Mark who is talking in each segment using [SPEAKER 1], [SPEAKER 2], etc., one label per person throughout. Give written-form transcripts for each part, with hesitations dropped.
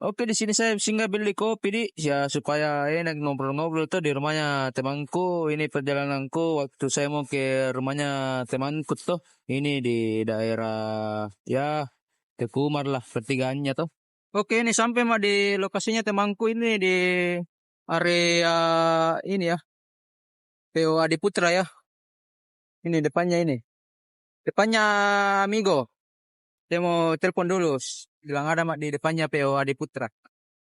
[SPEAKER 1] Oke, di sini saya singgah beli kopi di ya supaya enak ngobrol-ngobrol tuh di rumahnya temanku. Ini perjalananku waktu saya mau ke rumahnya temanku tuh. Ini di daerah ya Tekumar lah pertigaannya tuh. Oke, ini sampai mah di lokasinya temanku ini di area ini ya, PO Adi Putra ya. Ini depannya ini. Depannya Amigo. Saya mau telepon dulu. Bilang ada mak di depannya PO Adi Putra.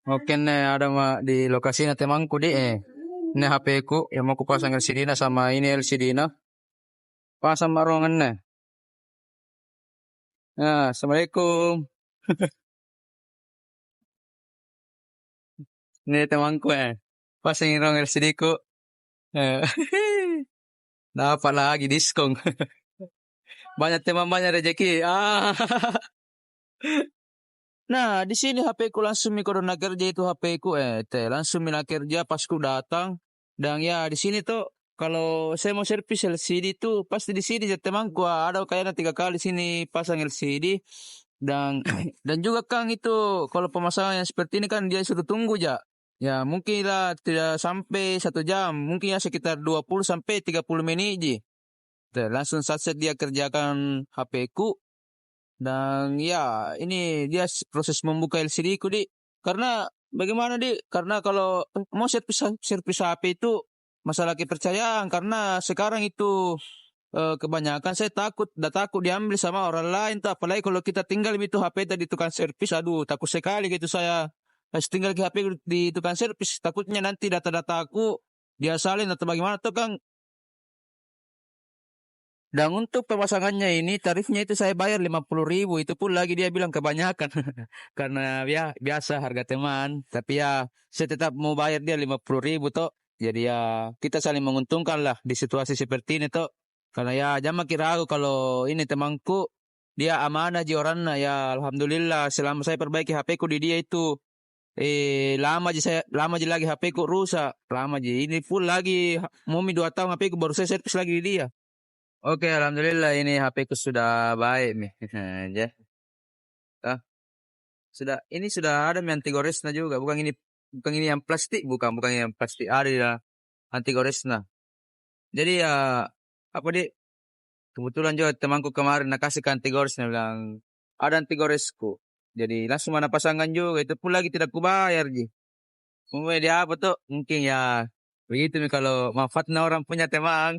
[SPEAKER 1] Oke nih ada mak di lokasinya temanku di Ini HP ku yang mau ku pasang LCD na sama ini LCD na. Pasang ruangan nih. Nah, assalamualaikum. Ini temanku Pasang ruang LCD ku. Eh, dapat lagi diskon. Banyak teman banyak rezeki. Nah, di sini HP ku langsung corona kerja itu HP ku langsung mina kerja pas ku datang. Dan ya di sini tuh kalau saya mau servis LCD tuh pasti di sini ya temanku ada kayaknya 3 kali sini pasang LCD dan dan juga Kang itu kalau pemasangan yang seperti ini kan dia suruh tunggu ya. Ya mungkin lah tidak sampai 1 jam, mungkin ya sekitar 20 sampai 30 menit ji. Langsung saat dia kerjakan HP ku dan ya, ini dia proses membuka LCD ku, Di. Karena bagaimana, Di? Karena kalau mau servis HP itu masalah kepercayaan karena sekarang itu kebanyakan saya takut diambil sama orang lain tuh. Apalagi kalau kita tinggal itu HP tadi tukang servis, aduh takut sekali gitu saya. Harus tinggal ke HP di tukang servis, takutnya nanti data-data aku dia salin atau bagaimana tuh, Kang. Dan untuk pemasangannya ini tarifnya itu saya bayar 50.000. Itu pun lagi dia bilang kebanyakan. Karena ya biasa harga teman. Tapi ya saya tetap mau bayar dia 50.000 toh. Jadi ya kita saling menguntungkan lah di situasi seperti ini toh. Karena ya jangan kira aku kalau ini temanku dia amanah ji orangnya ya alhamdulillah selama saya perbaiki HP ku di dia itu lama aja lagi HP ku rusak lama aja ini pun lagi mau 2 tahun HP ku baru saya servis lagi di dia. Oke, alhamdulillah ini HP ku sudah baik nih. Ya, ah, ini sudah ada anti goresnya juga. Bukan ini yang plastik, bukan yang plastik ada ya anti goresnya. Jadi ya apa di kebetulan juga temanku kemarin nak kasih anti goresnya bilang ada anti goresku. Jadi langsung mana pasangan juga itu pun lagi tidak kubayar ji. Mau dia apa tuh? Mungkin ya begitu nih kalau manfaatnya orang punya teman.